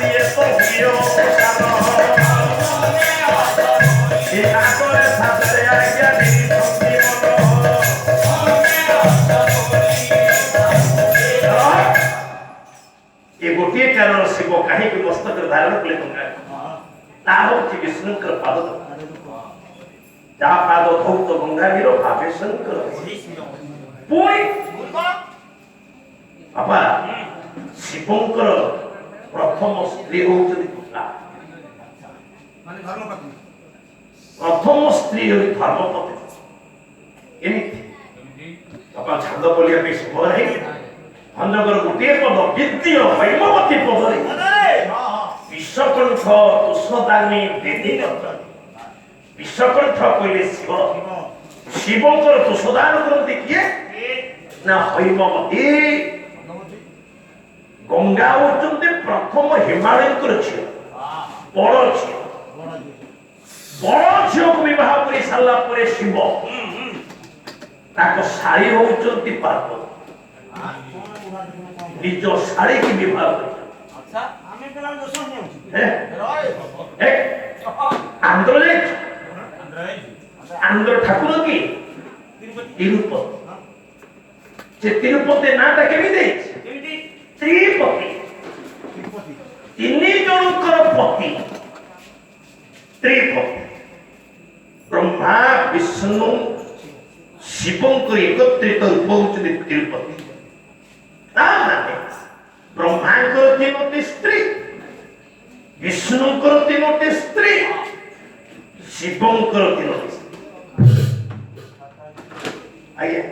Yes, Shiv कहीं मस्तक धारण कले गंगा तार विष्णुकर पाद जहाँ पाद धौत गंगावीर भावे शंकर पुणी बाबा शिवंकर प्रथम स्त्री होती प्रथम स्त्री धर्मपति बाबा छांद बोलिया समय नहीं भंजकर गोटे पद विद्य हैमवती पदरे विश्वकंठ तुषदानी देदी विश्वकंठ कहले शिव शिवंकर तुषदान करते किए ना हैमवती गंगा होचंते प्रथम हिमालयकर झियो बड़ झियो बड़ झियो को विवाह कर सारा पर शिव ताको शाड़ी होचंती पार्वती निज शाड़ी की विवाह कर आंध्र आंध्र ठाकुर की तिरुपति से तिरुपति नाटा केमी दे त्रिपति तीन जनकर पति त्रिपति ब्रह्मा विष्णु शिवंकर एकत्रित रूप होचंती तिरुपति ब्रह्मांकर तीनोटी स्त्री विष्णुकर तीनोटी स्त्री शिवंकर तीनोटी स्त्री आइए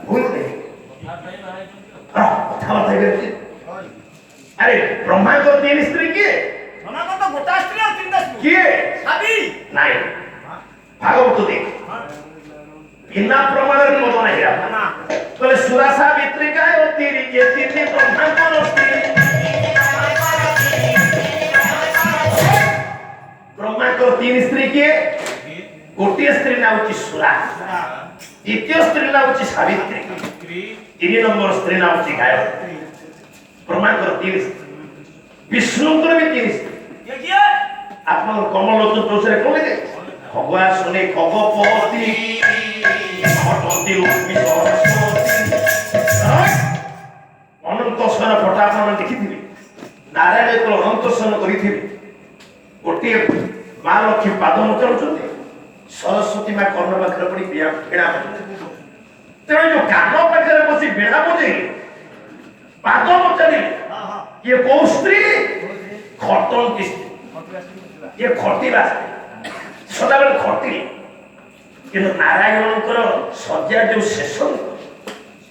भूल नहीं अरे ब्रह्मांकर तीन स्त्री किए किए नहीं भागवत देख बिना प्रमाण मत नहीं बोले सुरासा वित्रिका होती ये तीन ब्रह्मांकर होती ब्रह्मांकर तीन स्त्री किए गोटे स्त्री ना होची सुरा द्वितीय स्त्री ना होची सावित्री तीन नंबर स्त्री ना होची गायत्री ब्रह्मांकर तीन स्त्री विष्णुकर भी तीन स्त्री आपन कमल लोचन दोसरे कोले दे भगवान सुने खगपति घटती लक्ष्मी सरस्वती अनंत सन फटाफट देखी नारायण जो अनंत सन करी गोटे माँ लक्ष्मी पाद मचाऊँ सरस्वती माँ कर्ण पाखे पड़ी बेड़ा तेरे जो कान पाखे बस बेड़ा बजे पाद मचारे ये कौ स्त्री खटंती स्त्री ये खटिला सदाबले खटिले कि नारायणकर सज्जा जो शेष